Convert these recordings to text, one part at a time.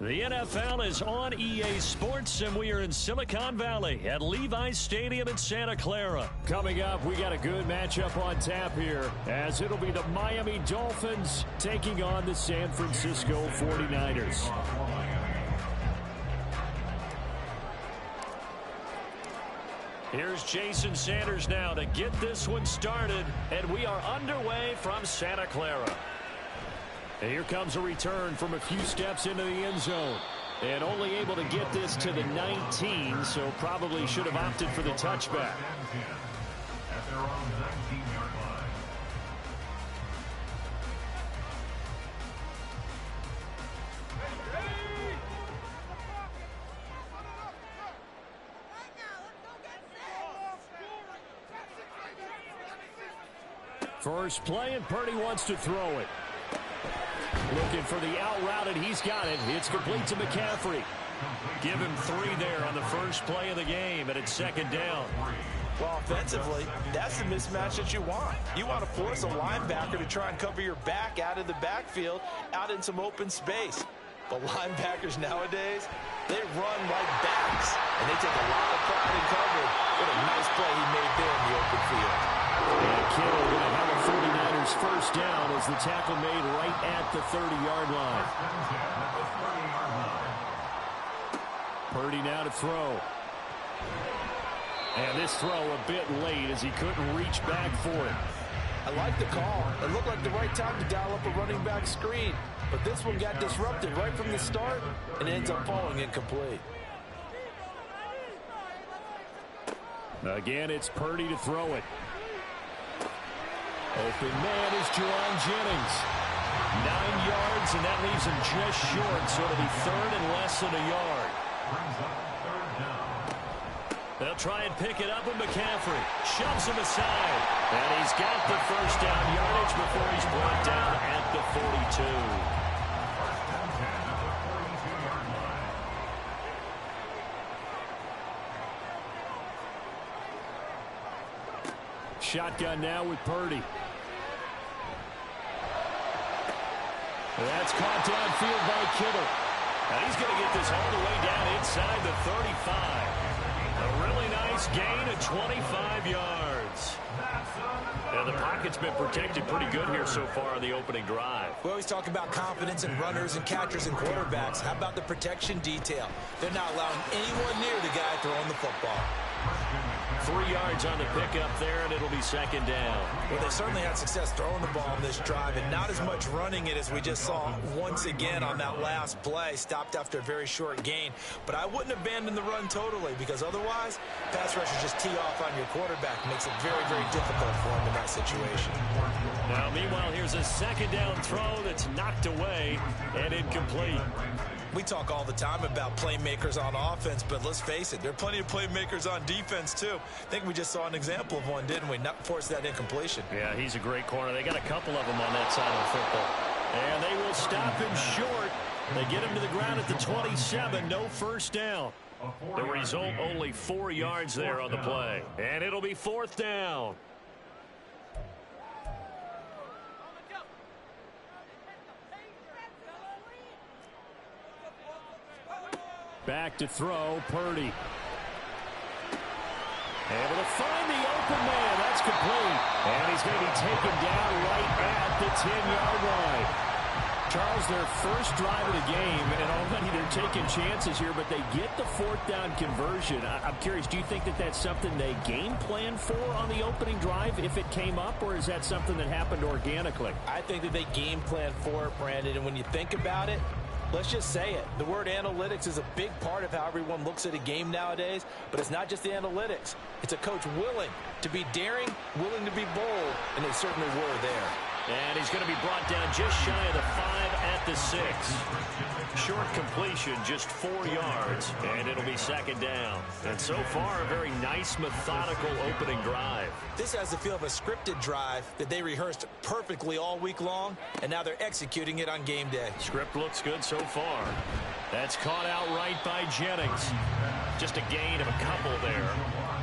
The NFL is on EA Sports, and we are in Silicon Valley at Levi's Stadium in Santa Clara. Coming up, we got a good matchup on tap here, as it'll be the Miami Dolphins taking on the San Francisco 49ers. Here's Jason Sanders now to get this one started, and we are underway from Santa Clara. And here comes a return from a few steps into the end zone. And only able to get this to the 19, so probably should have opted for the touchback. At their own 19-yard line. First play, and Purdy wants to throw it. Looking for the out route, and he's got it. It's complete to McCaffrey. Give him 3 there on the first play of the game, and it's second down. Well, offensively, that's the mismatch that you want. You want to force a linebacker to try and cover your back out of the backfield, out in some open space. But linebackers nowadays, they run like backs, and they take a lot of pride in coverage. What a nice play he made there in the open field. And Kittle going to have a 49ers first down as the tackle made right at the 30-yard line. Purdy now to throw. And this throw a bit late as he couldn't reach back for it. I like the call. It looked like the right time to dial up a running back screen. But this one got disrupted right from the start and ends up falling incomplete. Again, it's Purdy to throw it. Open man is Juwan Jennings. 9 yards, and that leaves him just short, so it'll be third and less than a yard. They'll try and pick it up with McCaffrey. Shoves him aside. And he's got the first down yardage before he's brought down at the 42. Shotgun now with Purdy. That's caught downfield by Kittle. Now he's going to get this all the way down inside the 35. A really nice gain of 25 yards. And the pocket's been protected pretty good here so far on the opening drive. We always talk about confidence in runners and catchers and quarterbacks. How about the protection detail? They're not allowing anyone near the guy throwing the football. 3 yards on the pickup there, and it'll be second down. Well, they certainly had success throwing the ball on this drive, and not as much running it as we just saw once again on that last play. Stopped after a very short gain. But I wouldn't abandon the run totally, because otherwise, pass rushers just tee off on your quarterback. Makes it very, very difficult for him in that situation. Now, meanwhile, here's a second down throw that's knocked away and incomplete. We talk all the time about playmakers on offense, but let's face it, there are plenty of playmakers on defense, too. I think we just saw an example of one, didn't we? Not force that incompletion. Yeah, he's a great corner. They got a couple of them on that side of the football. And they will stop him short. They get him to the ground at the 27. No first down. The result, only 4 yards there on the play. And it'll be fourth down. Back to throw, Purdy. Able to find the open man. That's complete. And he's going to be taken down right at the 10-yard line. Charles, their first drive of the game, and already they're taking chances here, but they get the fourth down conversion. I'm curious, do you think that that's something they game plan for on the opening drive if it came up, or is that something that happened organically? I think that they game plan for it, Brandon, and when you think about it, let's just say it. The word analytics is a big part of how everyone looks at a game nowadays, but it's not just the analytics. It's a coach willing to be daring, willing to be bold, and they certainly were there. And he's going to be brought down just shy of the 5 at the 6. Short completion, just 4 yards, and it'll be second down. And so far, a very nice, methodical opening drive. This has the feel of a scripted drive that they rehearsed perfectly all week long, and now they're executing it on game day. Script looks good so far. That's caught outright by Jennings. Just a gain of a couple there.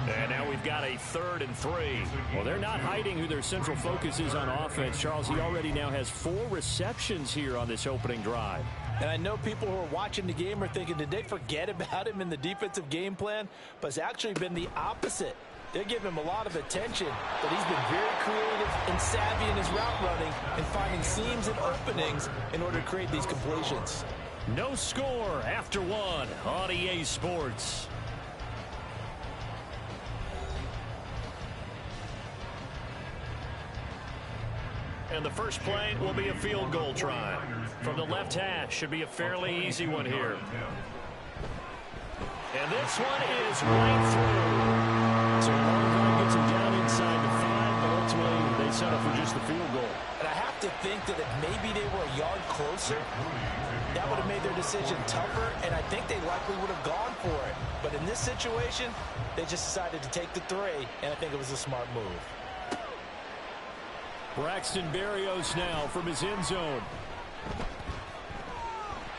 And now we've got a 3rd and 3. Well, they're not hiding who their central focus is on offense. Charles, he already now has 4 receptions here on this opening drive. And I know people who are watching the game are thinking, did they forget about him in the defensive game plan? But it's actually been the opposite. They're giving him a lot of attention, but he's been very creative and savvy in his route running and finding seams and openings in order to create these completions. No score after one on EA Sports. And the first play will be a field goal try. From the left hash, should be a fairly easy one here. And this one is right through. So Long gets him down inside the 5, but ultimately they settle for just the field goal. And I have to think that if maybe they were a yard closer, that would have made their decision tougher, and I think they likely would have gone for it. But in this situation, they just decided to take the 3, and I think it was a smart move. Braxton Berrios now from his end zone.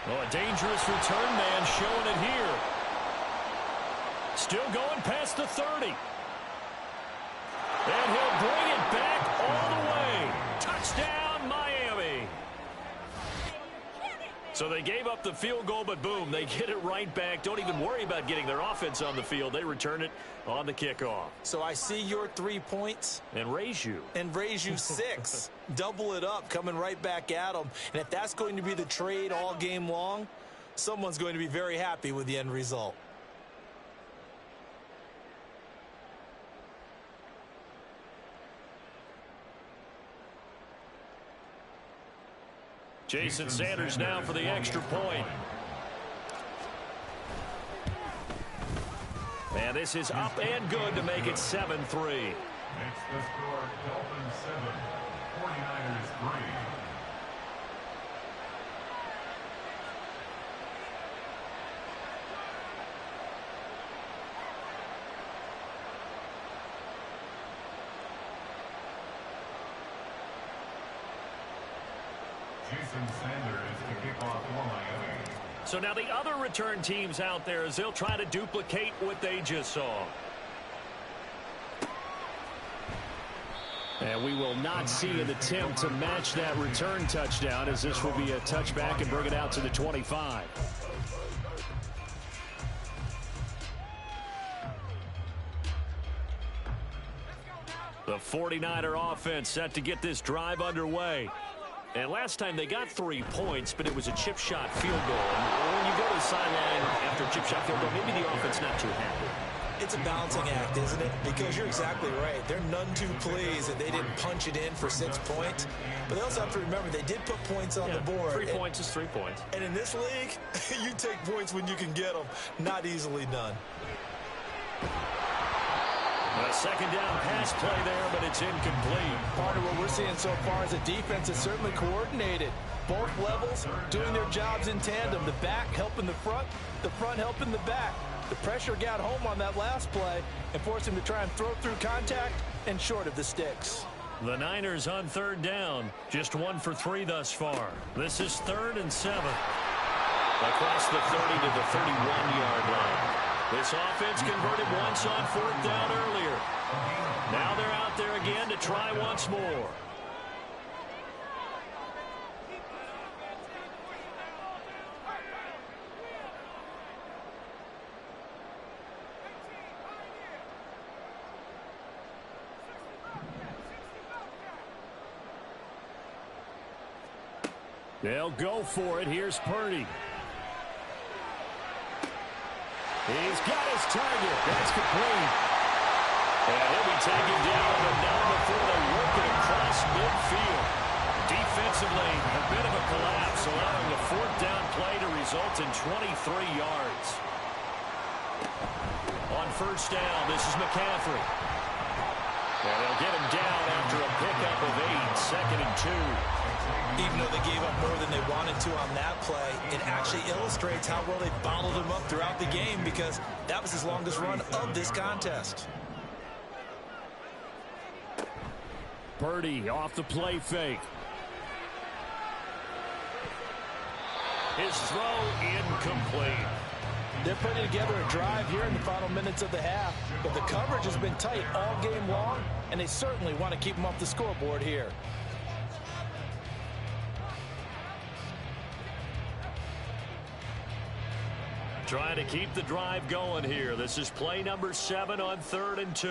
Oh, a dangerous return man showing it here. Still going past the 30. And he'll bring it back all the way. Touchdown, Miami. So they gave up the field goal, but boom, they get it right back. Don't even worry about getting their offense on the field. They return it on the kickoff. So I see your 3 points. And raise you. And raise you 6. Double it up, coming right back at them. And if that's going to be the trade all game long, someone's going to be very happy with the end result. Jason Sanders now for the extra point. And this is up and good to make it 7-3. Makes the score Dolphins 7, 49ers 3. Jason Sanders to kick off for Miami. So now the other return teams out there as they'll try to duplicate what they just saw. And we will not see an attempt to match that return touchdown, as this will be a touchback and bring it out to the 25. The 49er offense set to get this drive underway. And last time they got 3 points, but it was a chip shot field goal. And when you go to the sideline after a chip shot field goal, maybe the offense not too happy. It's a balancing act, isn't it? Because you're exactly right. They're none too pleased that they didn't punch it in for 6 points. But they also have to remember they did put points on the board. 3 points is 3 points. And in this league, you take points when you can get them. Not easily done. A second down pass play there, but it's incomplete. Part of what we're seeing so far is a defense that's certainly coordinated. Both levels doing their jobs in tandem. The back helping the front helping the back. The pressure got home on that last play and forced him to try and throw through contact and short of the sticks. The Niners on third down. Just 1 for 3 thus far. This is 3rd and 7. Across the 30 to the 31-yard line. This offense converted once on 4th down earlier. Now they're out there again to try once more. They'll go for it. Here's Purdy. He's got his target. That's complete. And he'll be taken down, but not before they work it across midfield. Defensively, a bit of a collapse, allowing the 4th down play to result in 23 yards. On 1st down, this is McCaffrey. And they'll get him down after a pickup of 8, 2nd and 2. Even though they gave up more than they wanted to on that play, it actually illustrates how well they bottled him up throughout the game, because that was his longest run of this contest. Purdy off the play fake. His throw incomplete. They're putting together a drive here in the final minutes of the half, but the coverage has been tight all game long, and they certainly want to keep them off the scoreboard here. Trying to keep the drive going here. This is play number 7 on 3rd and 2.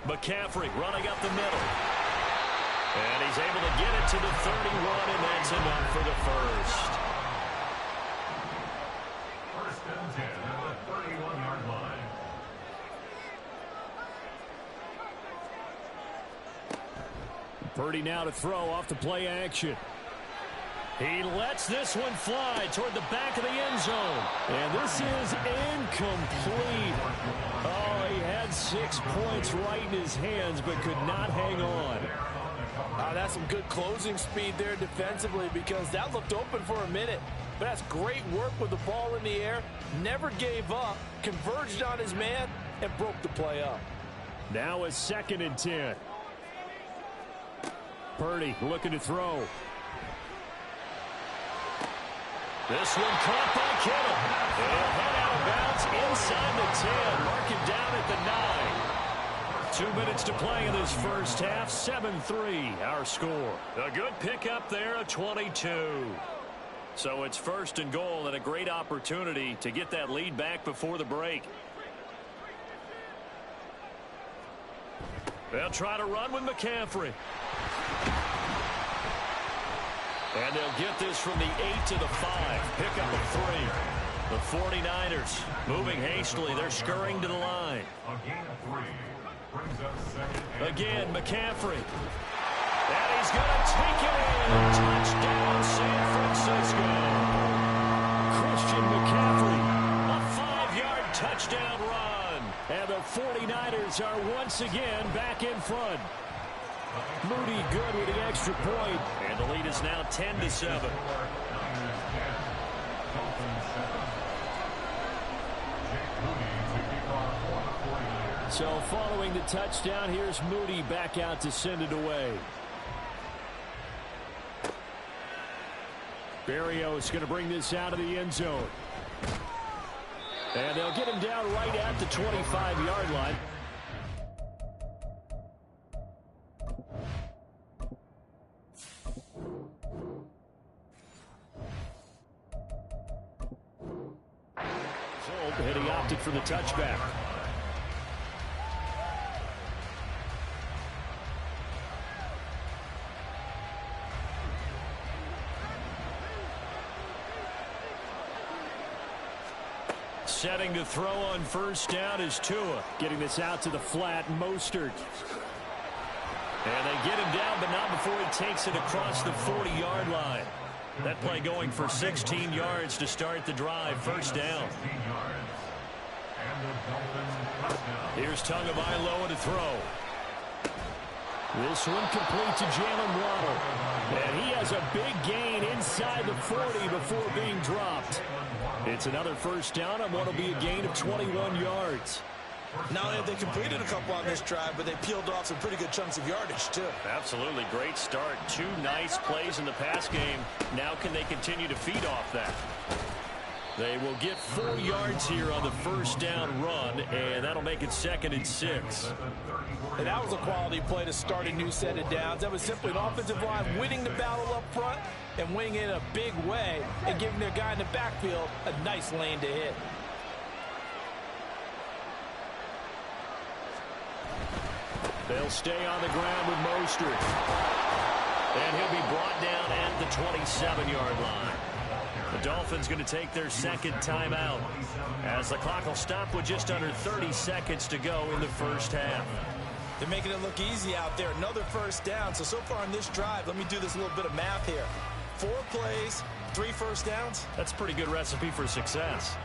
McCaffrey running up the middle. And he's able to get it to the 31, and that's enough for the first. First and 10 at the 31-yard line. Purdy now to throw off the play action. He lets this one fly toward the back of the end zone. And this is incomplete. Oh, he had 6 points right in his hands, but could not hang on. That's some good closing speed there defensively, because that looked open for a minute. But that's great work with the ball in the air. Never gave up, converged on his man, and broke the play up. Now a 2nd and 10. Purdy looking to throw. This one caught by Kittle. And head out of bounds inside the 10. Mark it down at the 9. 2 minutes to play in this first half. 7-3 our score. A good pickup there, a 22. So it's 1st and goal, and a great opportunity to get that lead back before the break. They'll try to run with McCaffrey. And they'll get this from the 8 to the 5. Pick up of 3. The 49ers moving hastily. They're scurrying to the line. A gain of 3 brings up 2nd. Again, McCaffrey. And he's going to take it in. Touchdown, San Francisco. Christian McCaffrey. A 5-yard touchdown run. And the 49ers are once again back in front. Moody good with the extra point. And the lead is now 10-7. So following the touchdown, here's Moody back out to send it away. Berrios going to bring this out of the end zone. And they'll get him down right at the 25-yard line. And he opted for the touchback. Setting to throw on first down is Tua. Getting this out to the flat, Mostert. And they get him down, but not before he takes it across the 40-yard line. That play going for 16 yards to start the drive. First down. Here's Tagovailoa to throw. This one complete to Jalen Waddle. And he has a big gain inside the 40 before being dropped. It's another first down on what will be a gain of 21 yards. Not only have they completed a couple on this drive, but they peeled off some pretty good chunks of yardage, too. Absolutely. Great start. 2 nice plays in the pass game. Now can they continue to feed off that? They will get 4 yards here on the first down run, and that'll make it 2nd and 6. And that was a quality play to start a new set of downs. That was simply an offensive line winning the battle up front and winning it in a big way and giving their guy in the backfield a nice lane to hit. They'll stay on the ground with Mostert. And he'll be brought down at the 27-yard line. The Dolphins going to take their 2nd timeout as the clock will stop with just under 30 seconds to go in the first half. They're making it look easy out there. Another first down. So far on this drive, let me do this little bit of math here. 4 plays, 3 first downs. That's a pretty good recipe for success.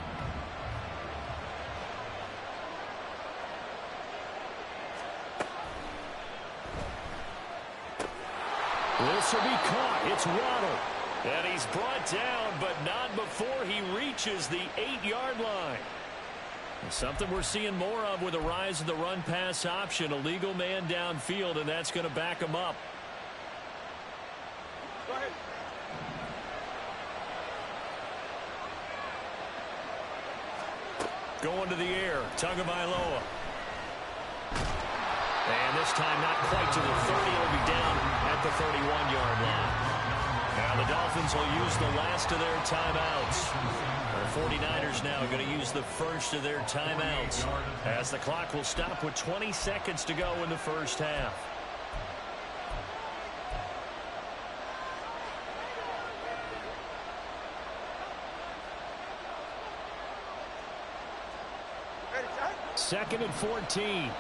This will be caught. It's Waddle. And he's brought down, but not before he reaches the 8-yard line. Something we're seeing more of with the rise of the run-pass option. A legal man downfield, and that's going to back him up. Go ahead. Going to the air, Tagovailoa. And this time not quite to the 30. It'll be down at the 31-yard line. Now the Dolphins will use the last of their timeouts. The 49ers now going to use the first of their timeouts as the clock will stop with 20 seconds to go in the first half. Second and 14.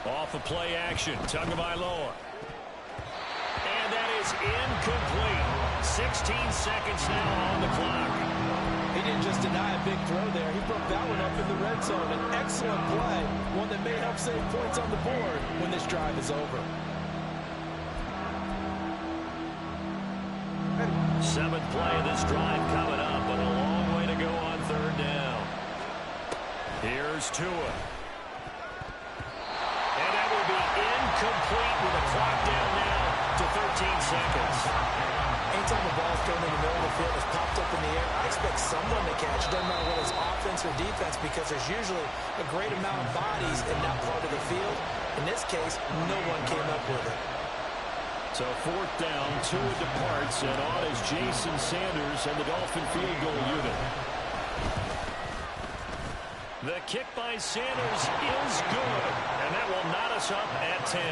Off of play action, Tagovailoa. And that is incomplete. 16 seconds now on the clock. He didn't just deny a big throw there. He broke that one up in the red zone. An excellent play, one that may help save points on the board when this drive is over. Seventh play of this drive coming up, but a long way to go on third down. Here's Tua. And that will be incomplete with a clock down now to 13 seconds. Anytime the ball's thrown in the middle of the field, it's popped up in the air, I expect someone to catch. Doesn't matter whether it's offense or defense, because there's usually a great amount of bodies in that part of the field. In this case, no one came up with it. So fourth down, Tua departs, and on is Jason Sanders and the Dolphin field goal unit. The kick by Sanders is good, and that will knot us up at 10.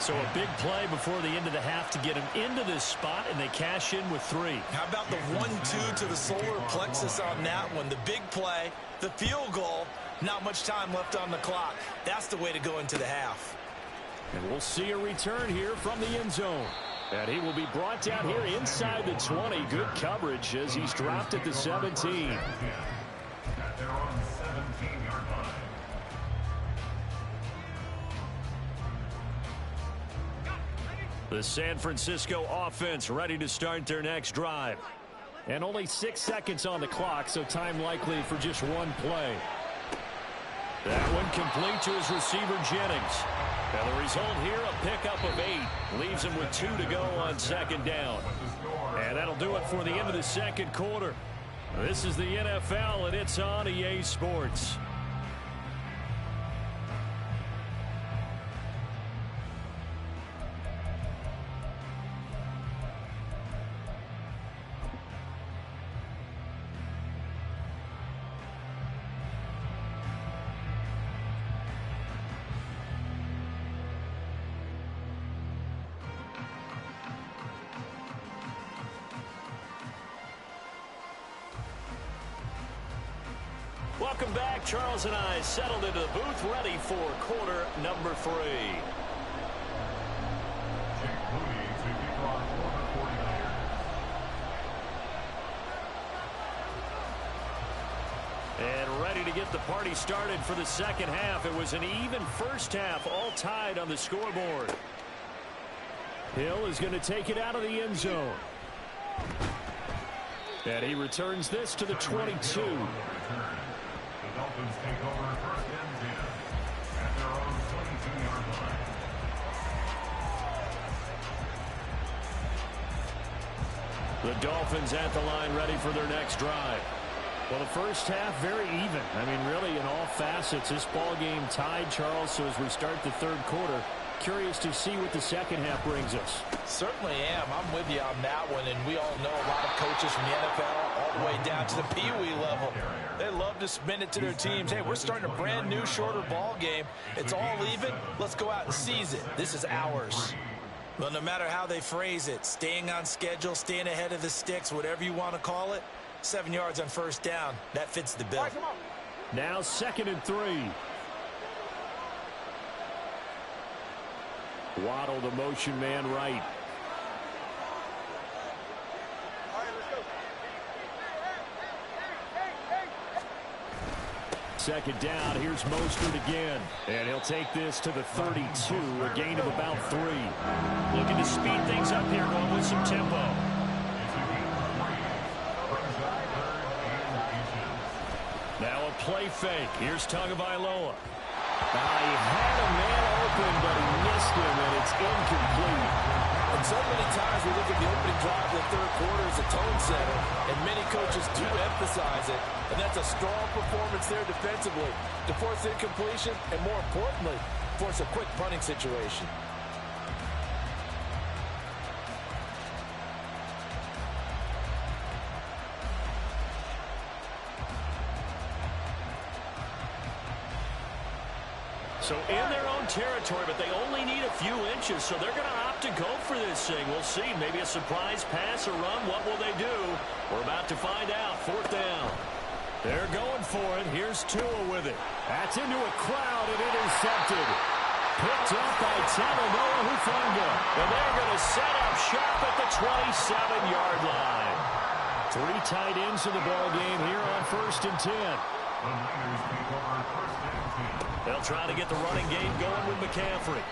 So a big play before the end of the half to get him into this spot, and they cash in with 3. How about the 1-2 to the solar plexus on that one? The big play, the field goal, not much time left on the clock. That's the way to go into the half. And we'll see a return here from the end zone. And he will be brought down here inside the 20. Good coverage as he's dropped at the 17. At their own 17-yard line. The San Francisco offense ready to start their next drive. And only 6 seconds on the clock, so time likely for just one play. That one complete to his receiver, Jennings. And the result here, a pickup of 8. Leaves him with 2 to go on second down. And that'll do it for the end of the second quarter. This is the NFL, and it's on EA Sports. Welcome back. Charles and I settled into the booth, ready for quarter number 3. Jake Moody to kick off quarter 49ers. And ready to get the party started for the second half. It was an even first half, all tied on the scoreboard. Hill is going to take it out of the end zone. And he returns this to the 22. The Dolphins take over first and 10 at their own 22-yard line. The Dolphins at the line ready for their next drive. Well, the first half very even. I mean, really in all facets, this ball game tied, Charles. So as we start the third quarter, curious to see what the second half brings us. Certainly am. I'm with you on that one, and we all know a lot of coaches from the NFL all the way down to the Pee-wee level. They love to spin it to their teams. Hey, we're starting a brand new, shorter ball game. It's all even. Let's go out and seize it. This is ours. Well, no matter how they phrase it, staying on schedule, staying ahead of the sticks, whatever you want to call it, 7 yards on first down, that fits the bill. Right, now 2nd and 3. Waddle, the motion man, right. Second down, here's Mostert again. And he'll take this to the 32, a gain of about 3. Looking to speed things up here, going with some tempo. Now a play fake. Here's Tagovailoa. He had a man open, but he missed him, and it's incomplete. And so many times we look at the opening drive of the third quarter as a tone setter, and many coaches do emphasize it, and that's a strong performance there defensively to force incompletion and, more importantly, force a quick punting situation. So in their own territory, but they only need a few inches, so they're going to opt to go for this thing. We'll see. Maybe a surprise pass or run. What will they do? We're about to find out. 4th down. They're going for it. Here's Tua with it. That's into a crowd and intercepted. Picked up by Talanoa Hufanga. And they're going to set up shop at the 27-yard line. 3 tight ends in the ball game here on 1st and 10. The Niners take over 1st and 10. They'll try to get the running game going with McCaffrey.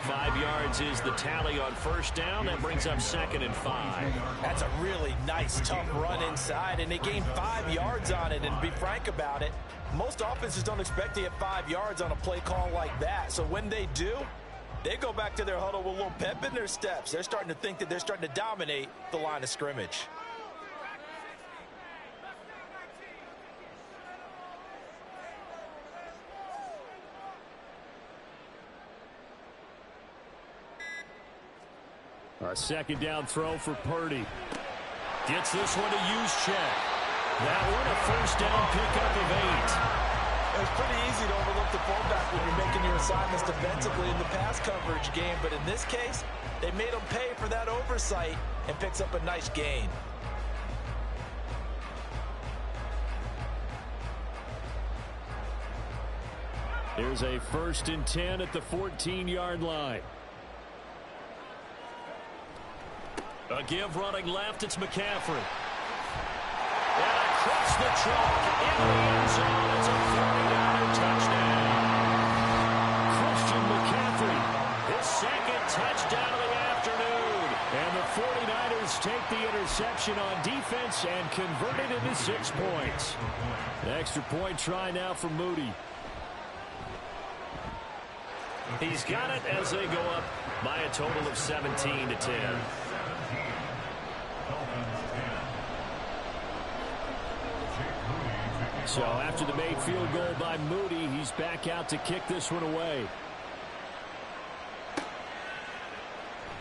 5 yards is the tally on 1st down. That brings up 2nd and 5. That's a really nice, tough run inside, and they gained 5 yards on it. And to be frank about it, most offenses don't expect to get 5 yards on a play call like that. So when they do, they go back to their huddle with a little pep in their steps. They're starting to think that they're starting to dominate the line of scrimmage. A 2nd down throw for Purdy. Gets this one to Juszczyk. That one a 1st down pickup of 8. It's pretty easy to overlook the fullback when you're making your assignments defensively in the pass coverage game. But in this case, they made him pay for that oversight and picks up a nice gain. Here's a 1st and 10 at the 14-yard line. A give running left, it's McCaffrey. And across the chalk, into the end zone, it's a 40-yard touchdown. Christian McCaffrey, his 2nd touchdown of the afternoon. And the 49ers take the interception on defense and convert it into 6 points. An extra point try now for Moody. He's got it as they go up by a total of 17 to 10. So after the made field goal by Moody, he's back out to kick this one away.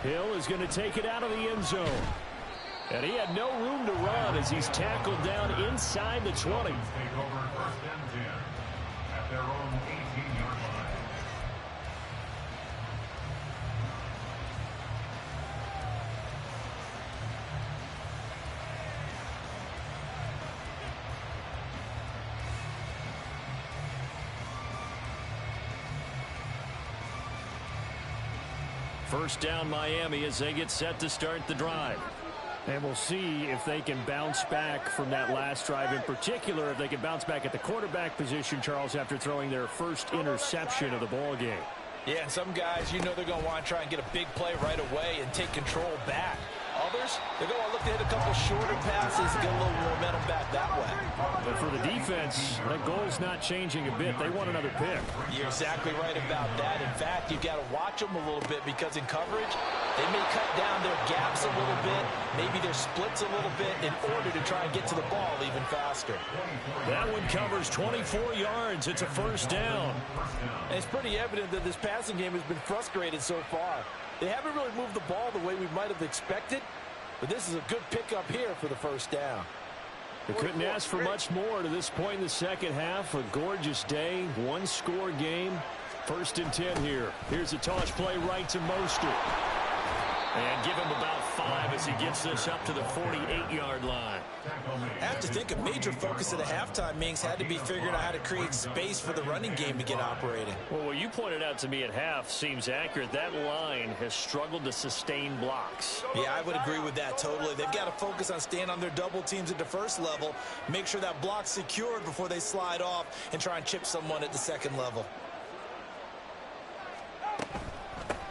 Hill is going to take it out of the end zone. And he had no room to run as he's tackled down inside the 20. Take over 1st and 10 at their own 18-yard line. First down Miami as they get set to start the drive. And we'll see if they can bounce back from that last drive, in particular if they can bounce back at the quarterback position, Charles, after throwing their first interception of the ball game. Yeah, and some guys, you know they're going to want to try and get a big play right away and take control back. Others, they're going to look to hit a couple shorter passes and get a little momentum back that way. But for the defense, that goal's not changing a bit. They want another pick. You're exactly right about that. In fact, you've got to watch them a little bit because in coverage, they may cut down their gaps a little bit, maybe their splits a little bit in order to try and get to the ball even faster. That one covers 24 yards. It's a 1st down. And it's pretty evident that this passing game has been frustrated so far. They haven't really moved the ball the way we might have expected, but this is a good pickup here for the 1st down. They couldn't ask for much more to this point in the second half. A gorgeous day, 1-score game. 1st and 10 here. Here's a toss play right to Mostert. And give him about 5 as he gets this up to the 48-yard line. I have to think a major focus of the halftime meetings had to be figuring out how to create space for the running game to get operating. Well, what you pointed out to me at half seems accurate. That line has struggled to sustain blocks. Yeah, I would agree with that totally. They've got to focus on staying on their double teams at the first level, make sure that block's secured before they slide off and try and chip someone at the second level.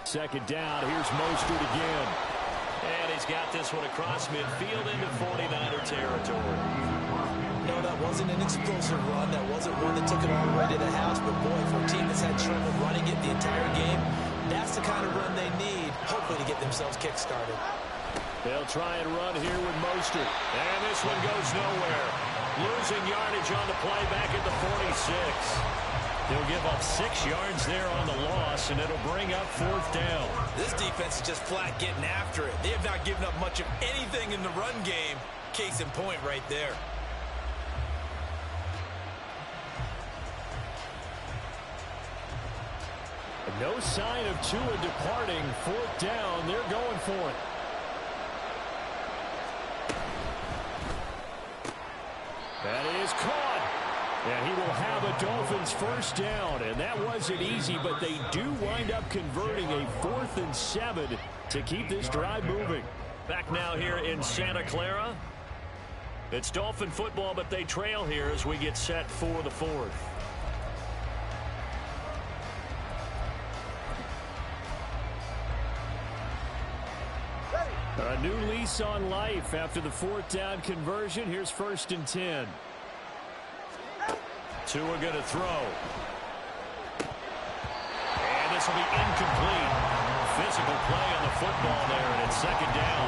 2nd down. Here's Mostert again. And he's got this one across midfield into 49er territory. No, that wasn't an explosive run. That wasn't one that took it all the way to the house. But, boy, for a team that's had trouble running it the entire game, that's the kind of run they need, hopefully, to get themselves kick-started. They'll try and run here with Mostert. And this one goes nowhere. Losing yardage on the play back at the 46. They'll give up 6 yards there on the loss, and it'll bring up 4th down. This defense is just flat getting after it. They have not given up much of anything in the run game. Case in point right there. No sign of Tua departing. Fourth down. They're going for it. That is caught. And he will have a Dolphins first down. And that wasn't easy, but they do wind up converting a 4th and 7 to keep this drive moving. Back now here in Santa Clara. It's Dolphin football, but they trail here as we get set for the 4th. A new lease on life after the 4th down conversion. Here's 1st and 10. Tua going to throw. And this will be incomplete. Physical play on the football there, and it's 2nd down.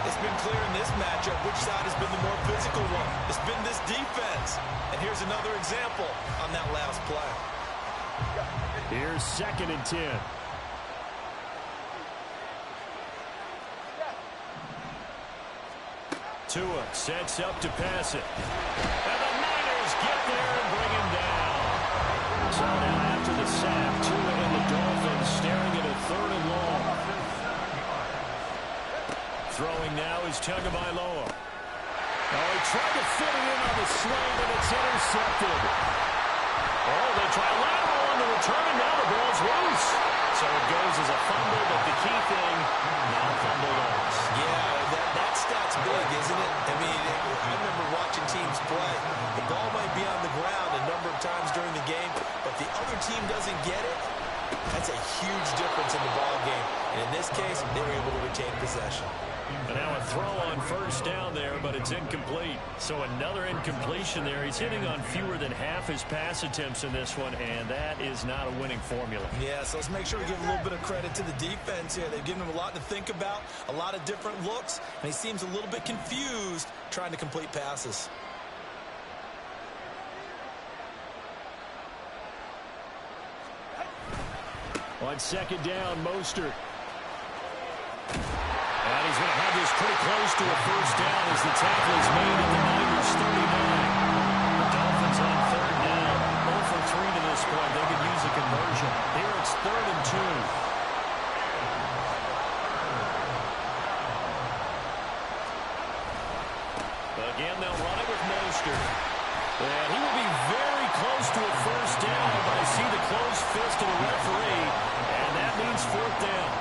It's been clear in this matchup which side has been the more physical one. It's been this defense. And here's another example on that last play. Here's 2nd and 10. Tua sets up to pass it. And the Niners get there and bring him down. So now after the sack, Tua and the Dolphins staring at a 3rd and long. Throwing now is Tagovailoa. Oh, he tried to fit it in on the sling, and it's intercepted. Oh, they try a lateral on the return, and now the ball's loose. So it goes as a fumble, but the key thing, now fumble loss. Yeah, that stat's big, isn't it? I mean, I remember watching teams play. The ball might be on the ground a number of times during the game, but the other team doesn't get it. That's a huge difference in the ball game. And in this case, they were able to retain possession. And now a throw on 1st down there, but it's incomplete. So another incompletion there. He's hitting on fewer than half his pass attempts in this one, and that is not a winning formula. Yeah, so let's make sure we give a little bit of credit to the defense here. They've given him a lot to think about, a lot of different looks, and he seems a little bit confused trying to complete passes. On 2nd down, Mostert. And he's going to have this pretty close to a first down as the tackle is made at the Niners 39. The Dolphins on 3rd down, 0 for 3 to this point. They could use a conversion. Here it's 3rd and 2. Again, they'll run it with Mostert. And he will be very close to a first down, but I see the closed fist of the referee, and that means 4th down.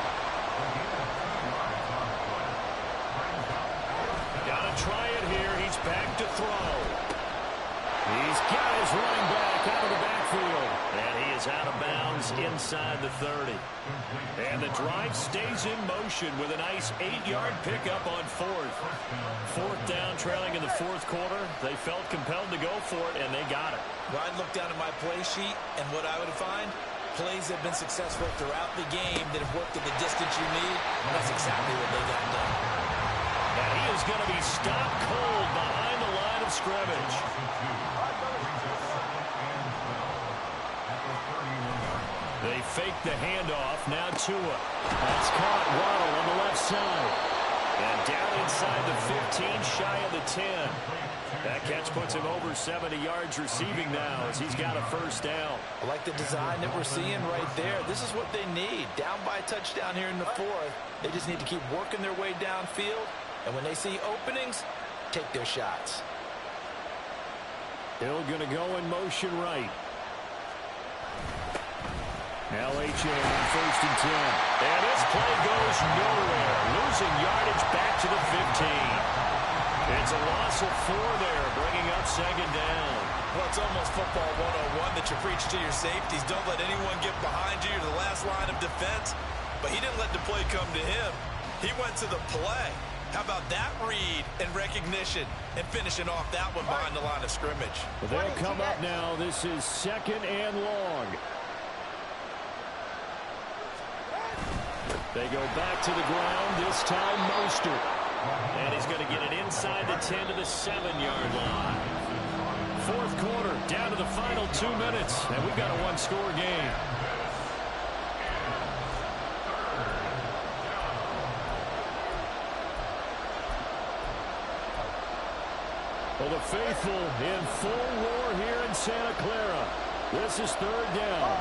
Try it here. He's back to throw. He's got his running back out of the backfield. And he is out of bounds inside the 30. And the drive stays in motion with a nice 8-yard pickup on 4th. 4th down, trailing in the 4th quarter. They felt compelled to go for it, and they got it. Well, I'd look down at my play sheet, and what I would find, plays have been successful throughout the game that have worked at the distance you need, and that's exactly what they got done. And he is going to be stopped cold behind the line of scrimmage. They fake the handoff. Now Tua. That's caught. Waddle on the left side. And down inside the 15, shy of the 10. That catch puts him over 70 yards receiving now as he's got a first down. I like the design that we're seeing right there. This is what they need. Down by a touchdown here in the 4th. They just need to keep working their way downfield. And when they see openings, take their shots. Hill going to go in motion right. LHA on 1st and 10. And this play goes nowhere. Losing yardage back to the 15. It's a loss of 4 there, bringing up 2nd down. Well, it's almost football 101 that you preach to your safeties. Don't let anyone get behind you to the last line of defense. But he didn't let the play come to him. He went to the play. How about that read and recognition and finishing off that one behind the line of scrimmage? Well, they'll come up now. This is 2nd and long. They go back to the ground, this time Mostert. And he's going to get it inside the 10 to the 7-yard line. 4th quarter, down to the final 2 minutes, and we've got a 1-score game. Well, the faithful in full roar here in Santa Clara. This is 3rd down.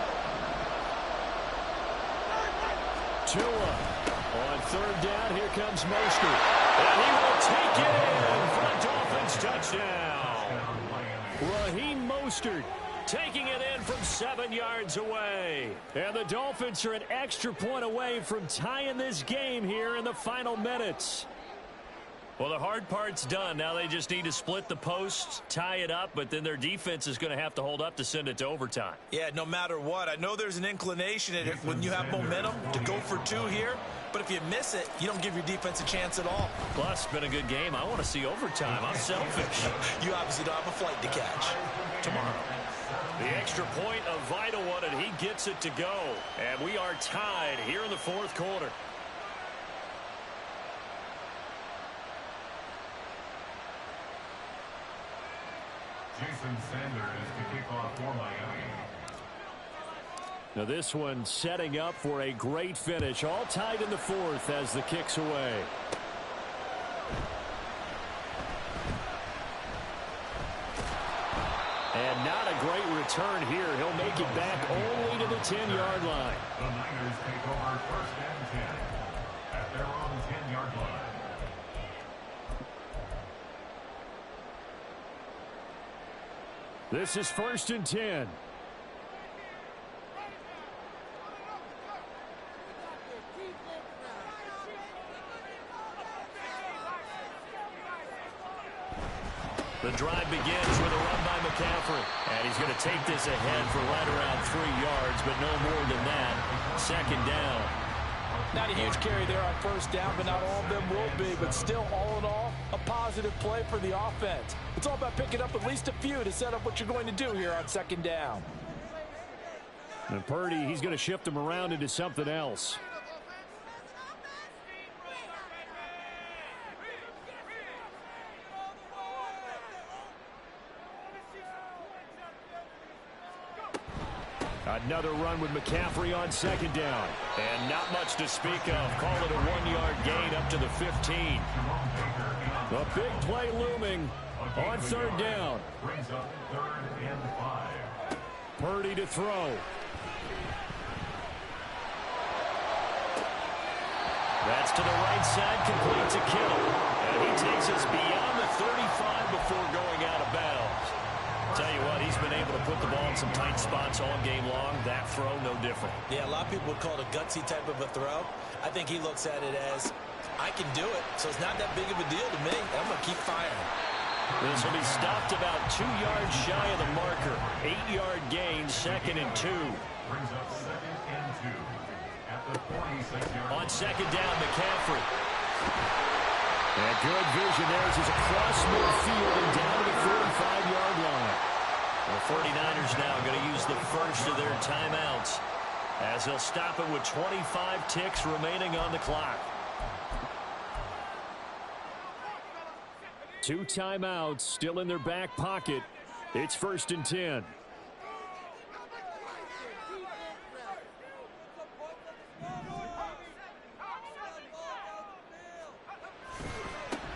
Tua. On third down, here comes Mostert. And he will take it in for the Dolphins touchdown. Raheem Mostert taking it in from 7 yards away. And the Dolphins are an extra point away from tying this game here in the final minutes. Well, the hard part's done. Now they just need to split the posts, tie it up, but then their defense is going to have to hold up to send it to overtime. Yeah, no matter what. I know there's an inclination in it when you have momentum to go for 2 here, but if you miss it, you don't give your defense a chance at all. Plus, it's been a good game. I want to see overtime. I'm selfish. You obviously don't have a flight to catch. Tomorrow. The extra point, a vital one, and he gets it to go. And we are tied here in the fourth quarter. Jason Sanders to kick off for Miami. Now this one setting up for a great finish. All tied in the fourth as the kick's away. And not a great return here. He'll make it back only to the 10-yard line. The Niners take over first and 10 at their own 10-yard line. This is first and 10. The drive begins with a run by McCaffrey. And he's going to take this ahead for right around 3 yards, but no more than that. Second down. Not a huge carry there on first down, but not all of them will be. But still, all in all, a positive play for the offense. It's all about picking up at least a few to set up what you're going to do here on second down. And Purdy, he's going to shift him around into something else. Another run with McCaffrey on second down. And not much to speak of. Call it a 1-yard gain up to the 15. A big play looming on third down. Brings up 3rd and 5. Purdy to throw. That's to the right side, complete to Kittle. And he takes us beyond the 35 before going out of bounds. Tell you what, he's been able to put the ball in some tight spots all game long. That throw, no different. Yeah, a lot of people would call it a gutsy type of a throw. I think he looks at it as, I can do it, so it's not that big of a deal to me. I'm going to keep firing. This will be stopped about 2 yards shy of the marker. 8-yard gain, 2nd and 2. Brings up 2nd and 2 at the 46-yard line. On second down, McCaffrey. And good vision there as he's across midfield and down to the 45-yard line. The 49ers now going to use the first of their timeouts as they'll stop it with 25 ticks remaining on the clock. 2 timeouts still in their back pocket. It's first and 10.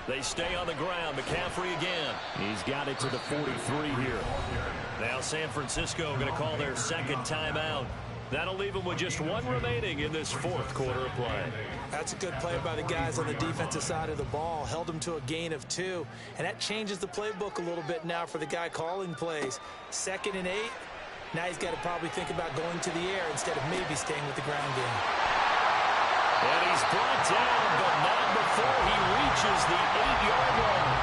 They stay on the ground. McCaffrey again. He's got it to the 43 here. Now San Francisco going to call their second timeout. That'll leave them with just 1 remaining in this fourth quarter of play. That's a good play by the guys on the defensive side of the ball. Held them to a gain of 2. And that changes the playbook a little bit now for the guy calling plays. 2nd and 8. Now he's got to probably think about going to the air instead of maybe staying with the ground game. And he's brought down, but not before he reaches the 8-yard line.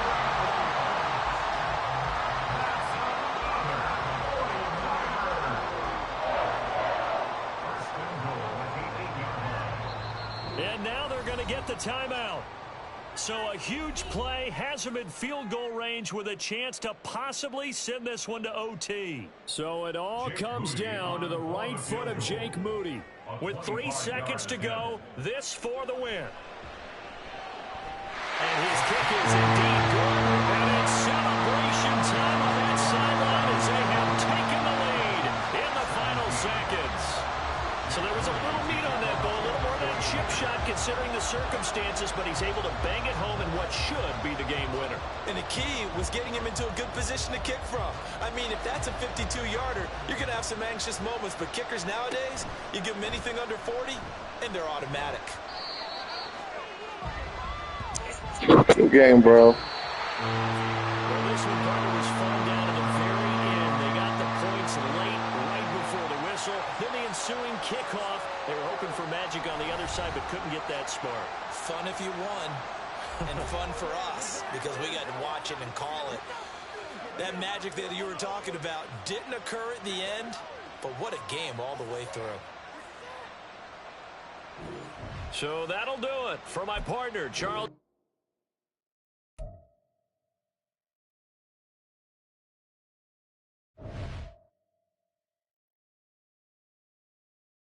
And now they're going to get the timeout. So a huge play has him in field goal range with a chance to possibly send this one to OT. So it all comes down to the right foot of Jake Moody. With 3 seconds to go, this for the win. And his kick is indeed good. And it's celebration time on that sideline as they have taken the lead in the final seconds. So there was a little meat on that ball, a little more of that chip shot considering the circumstances, but he's able to bang it home in what should be the game winner. And the key was getting him into a good position to kick from. I mean, if that's a 52-yarder, you're going to have some anxious moments. But kickers nowadays, you give them anything under 40, and they're automatic. Good game, bro. Well, this one probably was fun down to the very end. They got the points late, right before the whistle. Then the ensuing kickoff. They were hoping for magic on the other side, but couldn't get that spark. Fun if you won, and fun for us, because we got to watch it and call it. That magic that you were talking about didn't occur at the end, but what a game all the way through. So that'll do it for my partner, Charles.